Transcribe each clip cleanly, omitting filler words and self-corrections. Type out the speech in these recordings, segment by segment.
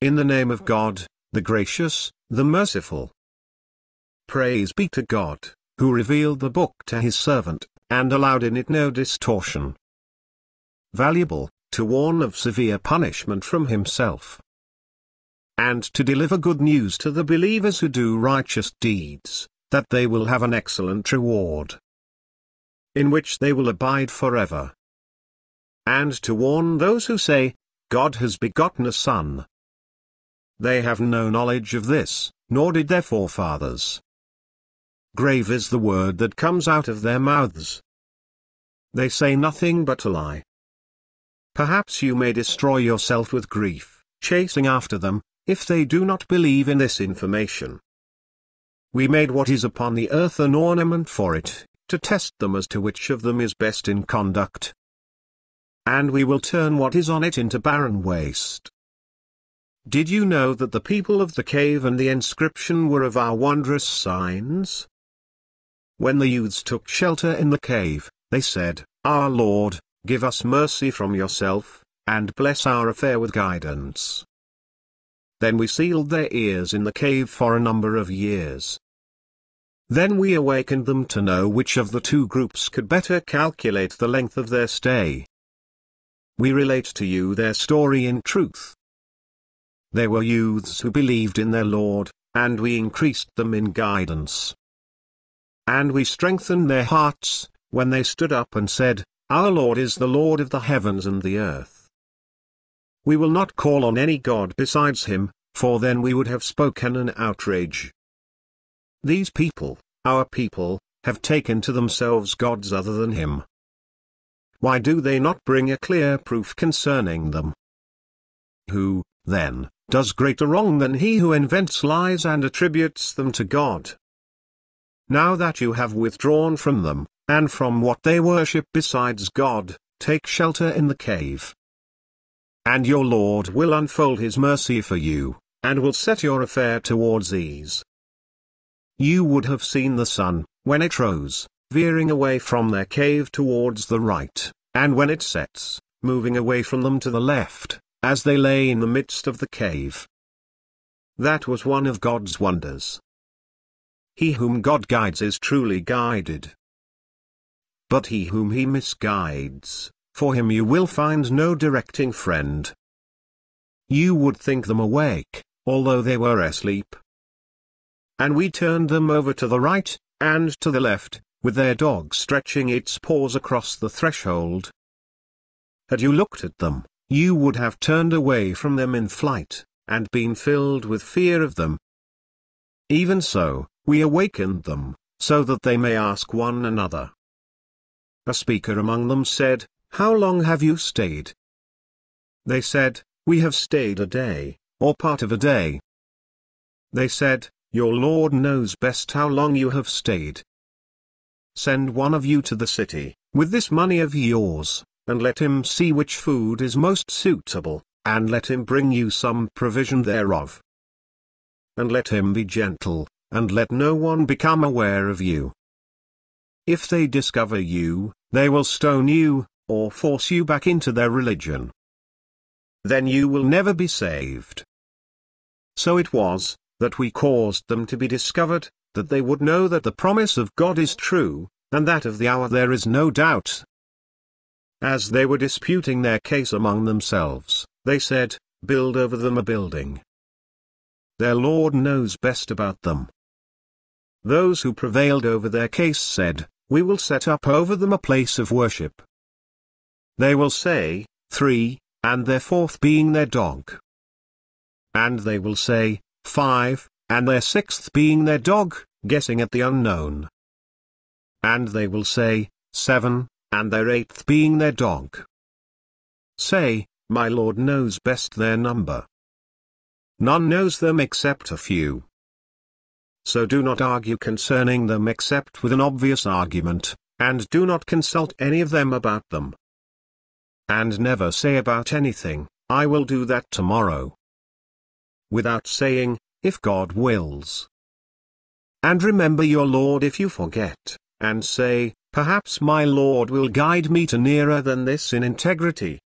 In the name of God, the gracious, the merciful. Praise be to God, who revealed the book to his servant, and allowed in it no distortion. Valuable, to warn of severe punishment from himself, and to deliver good news to the believers who do righteous deeds, that they will have an excellent reward, in which they will abide forever. And to warn those who say, God has begotten a son. They have no knowledge of this, nor did their forefathers. Grave is the word that comes out of their mouths. They say nothing but a lie. Perhaps you may destroy yourself with grief, chasing after them, if they do not believe in this information. We made what is upon the earth an ornament for it, to test them as to which of them is best in conduct. And we will turn what is on it into barren waste. Did you know that the people of the cave and the inscription were of our wondrous signs? When the youths took shelter in the cave, they said, Our Lord, give us mercy from yourself, and bless our affair with guidance. Then we sealed their ears in the cave for a number of years. Then we awakened them to know which of the two groups could better calculate the length of their stay. We relate to you their story in truth. They were youths who believed in their Lord, and we increased them in guidance. And we strengthened their hearts, when they stood up and said, Our Lord is the Lord of the heavens and the earth. We will not call on any god besides him, for then we would have spoken an outrage. These people, our people, have taken to themselves gods other than him. Why do they not bring a clear proof concerning them? Who, then, does greater wrong than he who invents lies and attributes them to God? Now that you have withdrawn from them, and from what they worship besides God, take shelter in the cave. And your Lord will unfold his mercy for you, and will set your affair towards ease. You would have seen the sun, when it rose, veering away from their cave towards the right, and when it sets, moving away from them to the left, as they lay in the midst of the cave. That was one of God's wonders. He whom God guides is truly guided. But he whom he misguides, for him you will find no directing friend. You would think them awake, although they were asleep. And we turned them over to the right, and to the left, with their dog stretching its paws across the threshold. Had you looked at them, you would have turned away from them in flight, and been filled with fear of them. Even so, we awakened them, so that they may ask one another. A speaker among them said, How long have you stayed? They said, We have stayed a day, or part of a day. They said, Your Lord knows best how long you have stayed. Send one of you to the city, with this money of yours, and let him see which food is most suitable, and let him bring you some provision thereof. And let him be gentle, and let no one become aware of you. If they discover you, they will stone you, or force you back into their religion. Then you will never be saved. So it was, that we caused them to be discovered, that they would know that the promise of God is true, and that of the hour there is no doubt. As they were disputing their case among themselves, they said, Build over them a building. Their Lord knows best about them. Those who prevailed over their case said, We will set up over them a place of worship. They will say, 3, and their fourth being their dog. And they will say, 5, and their sixth being their dog, guessing at the unknown. And they will say, 7, and their eighth being their dog. Say, My Lord knows best their number. None knows them except a few. So do not argue concerning them except with an obvious argument, and do not consult any of them about them. And never say about anything, I will do that tomorrow, without saying, if God wills. And remember your Lord if you forget, and say, perhaps my Lord will guide me to nearer than this in integrity.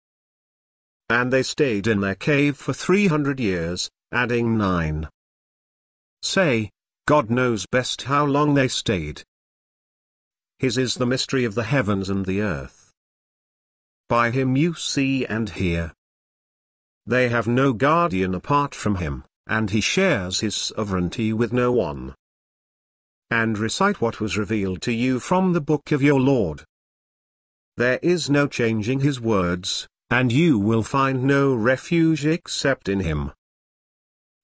And they stayed in their cave for 300 years, adding 9. Say, God knows best how long they stayed. His is the mystery of the heavens and the earth. By him you see and hear. They have no guardian apart from him, and he shares his sovereignty with no one. And recite what was revealed to you from the book of your Lord. There is no changing his words, and you will find no refuge except in him.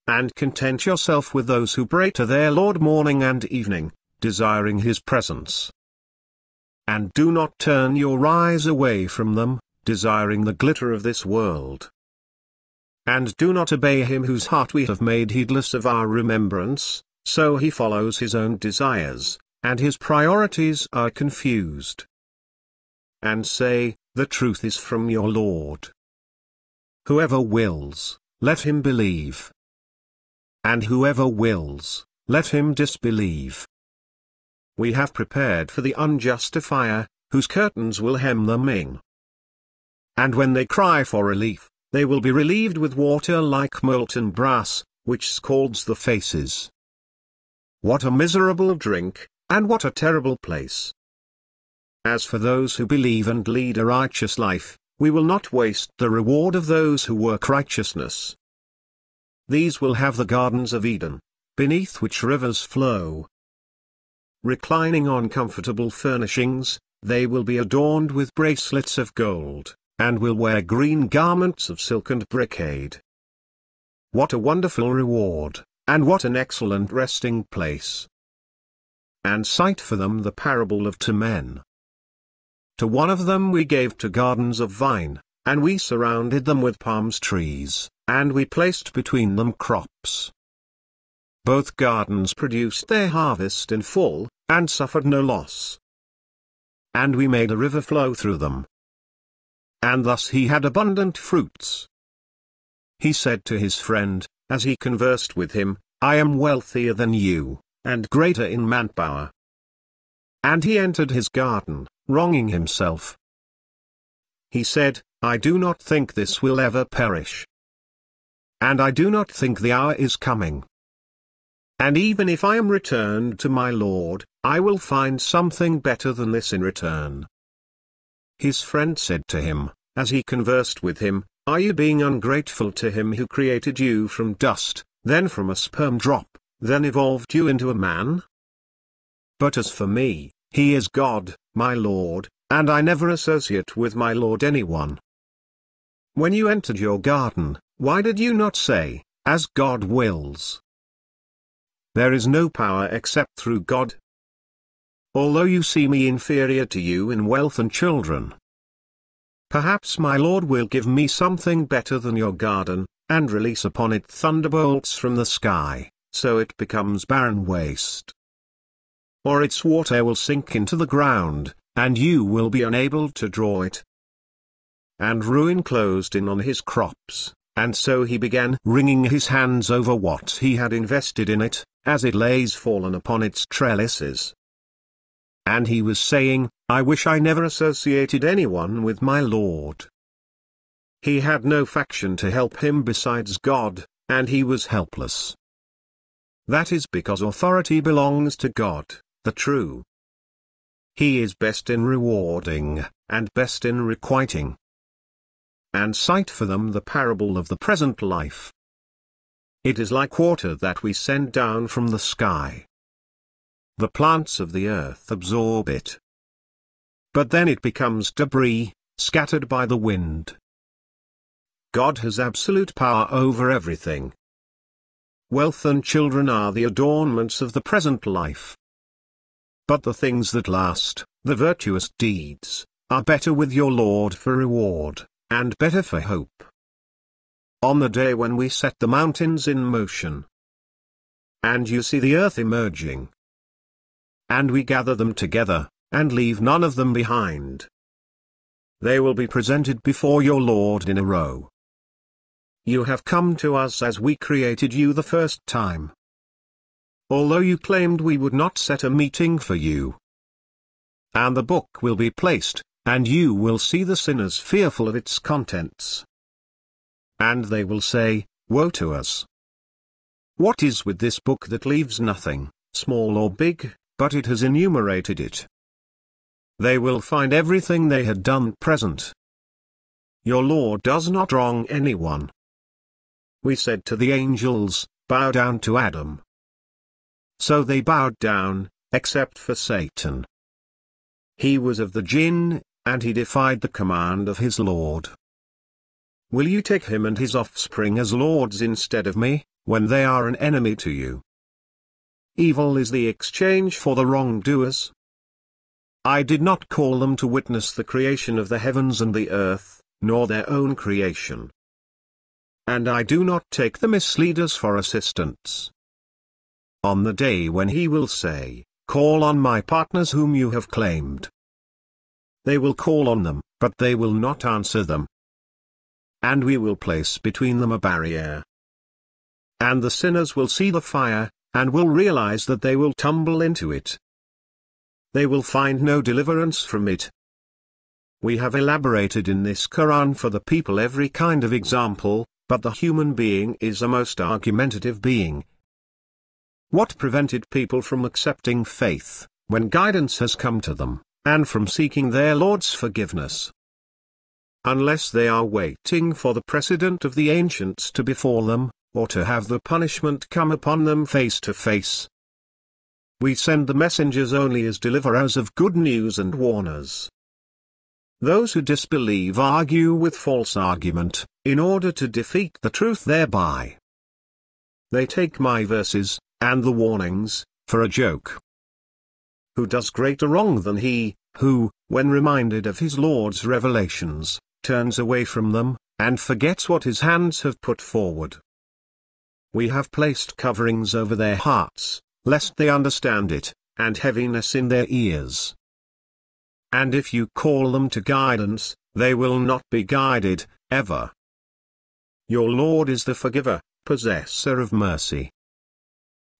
And content yourself with those who pray to their Lord morning and evening, desiring his presence. And do not turn your eyes away from them, desiring the glitter of this world. And do not obey him whose heart we have made heedless of our remembrance, so he follows his own desires, and his priorities are confused. And say, the truth is from your Lord. Whoever wills, let him believe. And whoever wills, let him disbelieve. We have prepared for the unjust a fire, whose curtains will hem them in. And when they cry for relief, they will be relieved with water like molten brass, which scalds the faces. What a miserable drink, and what a terrible place! As for those who believe and lead a righteous life, we will not waste the reward of those who work righteousness. These will have the gardens of Eden, beneath which rivers flow. Reclining on comfortable furnishings, they will be adorned with bracelets of gold, and will wear green garments of silk and brocade. What a wonderful reward, and what an excellent resting place! And cite for them the parable of 2 men. To one of them we gave 2 gardens of vine, and we surrounded them with palm trees, and we placed between them crops. Both gardens produced their harvest in full, and suffered no loss. And we made a river flow through them. And thus he had abundant fruits. He said to his friend, as he conversed with him, I am wealthier than you, and greater in manpower. And he entered his garden, wronging himself. He said, I do not think this will ever perish. And I do not think the hour is coming. And even if I am returned to my Lord, I will find something better than this in return. His friend said to him, as he conversed with him, Are you being ungrateful to him who created you from dust, then from a sperm drop, then evolved you into a man? But as for me, he is God, my Lord, and I never associate with my Lord anyone. When you entered your garden, why did you not say, as God wills? There is no power except through God. Although you see me inferior to you in wealth and children, perhaps my Lord will give me something better than your garden, and release upon it thunderbolts from the sky, so it becomes barren waste. Or its water will sink into the ground, and you will be unable to draw it. And ruin closed in on his crops, and so he began wringing his hands over what he had invested in it, as it lays fallen upon its trellises. And he was saying, I wish I never associated anyone with my Lord. He had no faction to help him besides God, and he was helpless. That is because authority belongs to God, the true. He is best in rewarding, and best in requiting. And cite for them the parable of the present life. It is like water that we send down from the sky. The plants of the earth absorb it. But then it becomes debris, scattered by the wind. God has absolute power over everything. Wealth and children are the adornments of the present life. But the things that last, the virtuous deeds, are better with your Lord for reward, and better for hope. On the day when we set the mountains in motion, and you see the earth emerging, and we gather them together, and leave none of them behind, they will be presented before your Lord in a row. You have come to us as we created you the first time. Although you claimed we would not set a meeting for you. And the book will be placed, and you will see the sinners fearful of its contents. and they will say, "Woe to us! What is with this book that leaves nothing, small or big, but it has enumerated it?" They will find everything they had done present. Your Lord does not wrong anyone. We said to the angels, "Bow down to Adam." So they bowed down, except for Satan. He was of the jinn, and he defied the command of his Lord. Will you take him and his offspring as lords instead of me, when they are an enemy to you? Evil is the exchange for the wrongdoers. I did not call them to witness the creation of the heavens and the earth, nor their own creation. And I do not take the misleaders for assistants. On the day when he will say, "Call on my partners whom you have claimed." They will call on them, but they will not answer them. And we will place between them a barrier. And the sinners will see the fire, and will realize that they will tumble into it. They will find no deliverance from it. We have elaborated in this Quran for the people every kind of example, but the human being is a most argumentative being. What prevented people from accepting faith, when guidance has come to them, and from seeking their Lord's forgiveness? Unless they are waiting for the precedent of the ancients to befall them, or to have the punishment come upon them face to face. We send the messengers only as deliverers of good news and warners. Those who disbelieve argue with false argument, in order to defeat the truth thereby. They take my verses, and the warnings, for a joke. Who does greater wrong than he, who, when reminded of his Lord's revelations, turns away from them, and forgets what his hands have put forward? We have placed coverings over their hearts, lest they understand it, and heaviness in their ears. And if you call them to guidance, they will not be guided, ever. Your Lord is the forgiver, possessor of mercy.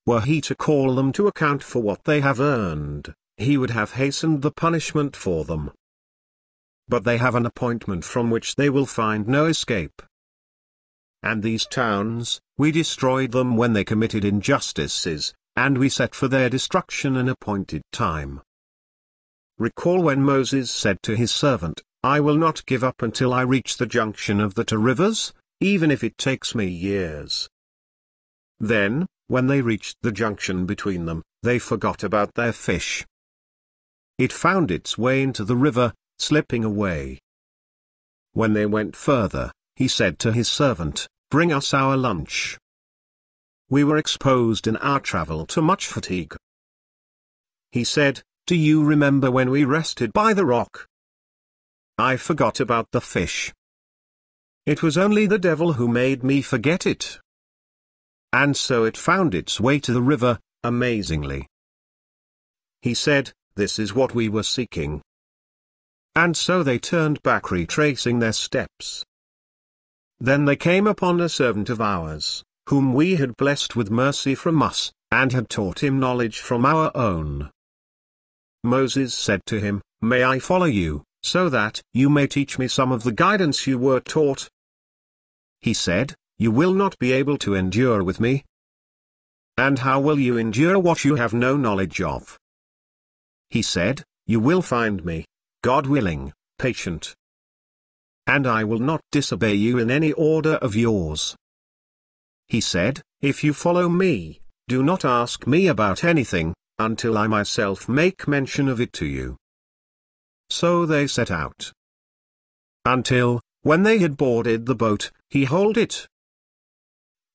Were he to call them to account for what they have earned, he would have hastened the punishment for them. But they have an appointment from which they will find no escape. And these towns, we destroyed them when they committed injustices, and we set for their destruction an appointed time. Recall when Moses said to his servant, "I will not give up until I reach the junction of the two rivers, even if it takes me years." Then, when they reached the junction between them, they forgot about their fish. It found its way into the river, slipping away. When they went further, he said to his servant, "Bring us our lunch." We were exposed in our travel to much fatigue. He said, "Do you remember when we rested by the rock?" I forgot about the fish. It was only the devil who made me forget it. And so it found its way to the river, amazingly. He said, "This is what we were seeking." And so they turned back, retracing their steps. Then they came upon a servant of ours, whom we had blessed with mercy from us, and had taught him knowledge from our own. Moses said to him, "May I follow you, so that you may teach me some of the guidance you were taught?" He said, "You will not be able to endure with me. And how will you endure what you have no knowledge of?" He said, "You will find me, God willing, patient. And I will not disobey you in any order of yours." He said, "If you follow me, do not ask me about anything, until I myself make mention of it to you." So they set out. Until, when they had boarded the boat, he hauled it.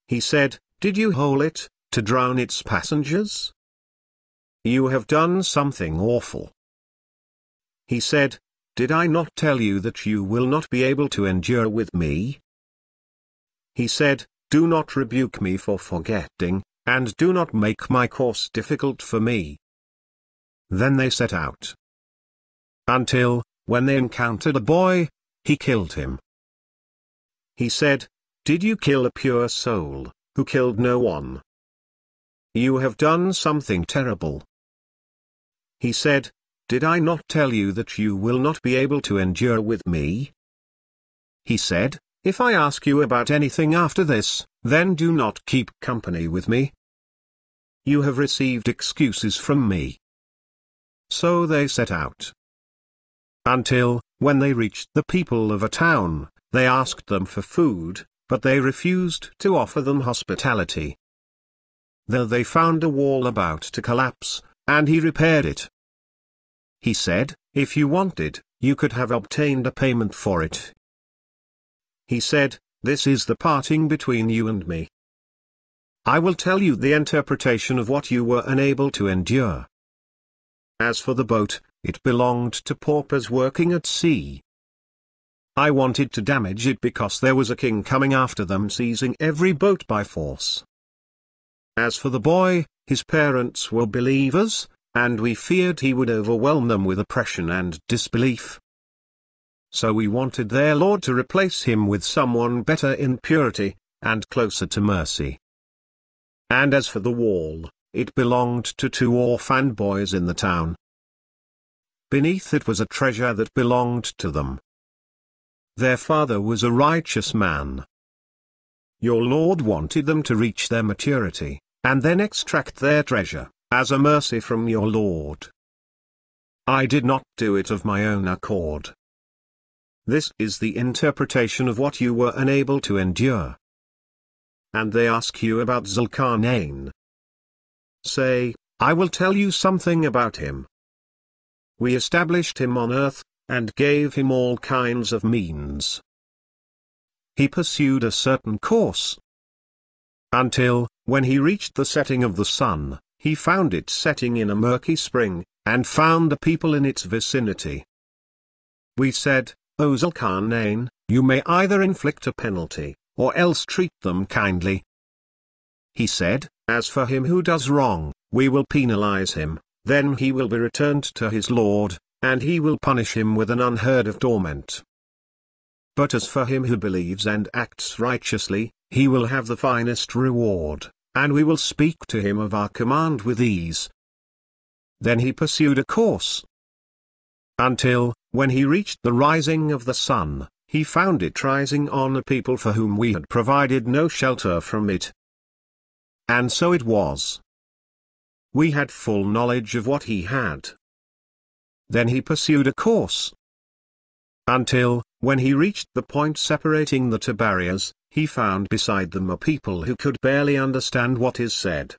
He said, "Did you haul it, to drown its passengers? You have done something awful." He said, "Did I not tell you that you will not be able to endure with me?" He said, "Do not rebuke me for forgetting, and do not make my course difficult for me." Then they set out. Until, when they encountered a boy, he killed him. He said, "Did you kill a pure soul, who killed no one? You have done something terrible." He said, "Did I not tell you that you will not be able to endure with me?" He said, If I ask you about anything after this, then do not keep company with me. You have received excuses from me." So they set out. Until, when they reached the people of a town, they asked them for food, but they refused to offer them hospitality. There they found a wall about to collapse, and he repaired it. He said, "If you wanted, you could have obtained a payment for it." He said, "This is the parting between you and me. I will tell you the interpretation of what you were unable to endure. As for the boat, it belonged to paupers working at sea. I wanted to damage it because there was a king coming after them seizing every boat by force. As for the boy, his parents were believers, and we feared he would overwhelm them with oppression and disbelief. So we wanted their Lord to replace him with someone better in purity, and closer to mercy. And as for the wall, it belonged to 2 orphan boys in the town. Beneath it was a treasure that belonged to them. Their father was a righteous man. Your Lord wanted them to reach their maturity, and then extract their treasure, as a mercy from your Lord. I did not do it of my own accord. This is the interpretation of what you were unable to endure. And they ask you about Zularnain. Say, I will tell you something about him. We established him on earth, and gave him all kinds of means. He pursued a certain course. Until, when he reached the setting of the sun, he found it setting in a murky spring, and found the people in its vicinity. We said, O Zularnain, you may either inflict a penalty, or else treat them kindly. He said, as for him who does wrong, we will penalize him, then he will be returned to his Lord, and he will punish him with an unheard of torment. But as for him who believes and acts righteously, he will have the finest reward, and we will speak to him of our command with ease. Then he pursued a course. Until, when he reached the rising of the sun, he found it rising on a people for whom we had provided no shelter from it. And so it was. We had full knowledge of what he had. Then he pursued a course. Until, when he reached the point separating the 2 barriers, he found beside them a people who could barely understand what is said.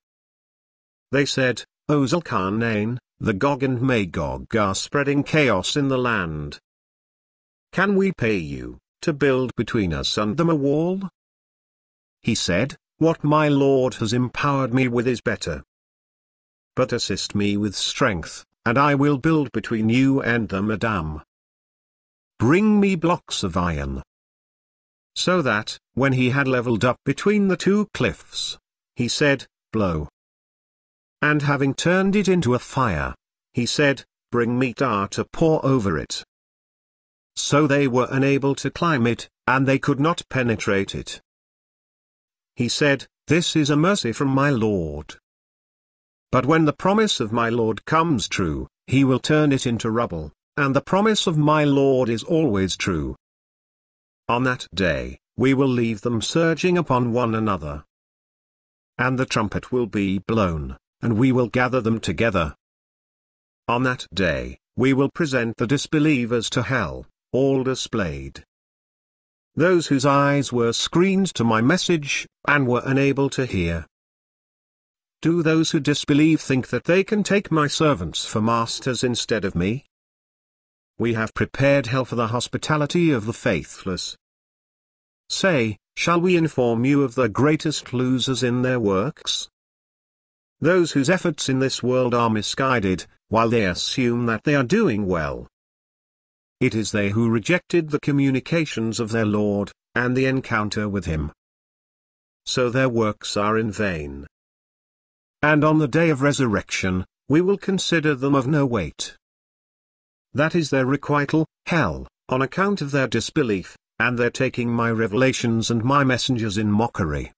They said, O Zularnain, the Gog and Magog are spreading chaos in the land. Can we pay you, to build between us and them a wall? He said, what my Lord has empowered me with is better. But assist me with strength, and I will build between you and them a dam. Bring me blocks of iron. So that, when he had leveled up between the 2 cliffs, he said, blow. And having turned it into a fire, he said, bring me tar to pour over it. So they were unable to climb it, and they could not penetrate it. He said, this is a mercy from my Lord. But when the promise of my Lord comes true, he will turn it into rubble, and the promise of my Lord is always true. On that day, we will leave them surging upon one another. And the trumpet will be blown, and we will gather them together. On that day, we will present the disbelievers to hell, all displayed. Those whose eyes were screened to my message, and were unable to hear. Do those who disbelieve think that they can take my servants for masters instead of me? We have prepared hell for the hospitality of the faithless. Say, shall we inform you of the greatest losers in their works? Those whose efforts in this world are misguided, while they assume that they are doing well. It is they who rejected the communications of their Lord, and the encounter with him. So their works are in vain. And on the day of resurrection, we will consider them of no weight. That is their requital, hell, on account of their disbelief, and their taking my revelations and my messengers in mockery.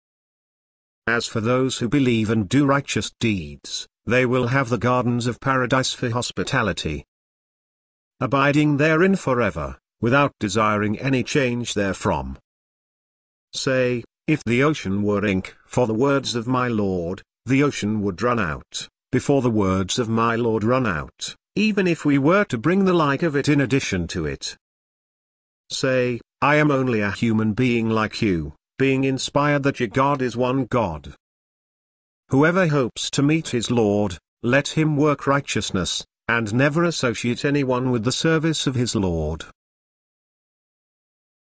As for those who believe and do righteous deeds, they will have the gardens of paradise for hospitality, abiding therein forever, without desiring any change therefrom. Say, if the ocean were ink for the words of my Lord, the ocean would run out, before the words of my Lord run out, even if we were to bring the like of it in addition to it. Say, I am only a human being like you, being inspired that your God is one God. Whoever hopes to meet his Lord, let him work righteousness, and never associate anyone with the service of his Lord.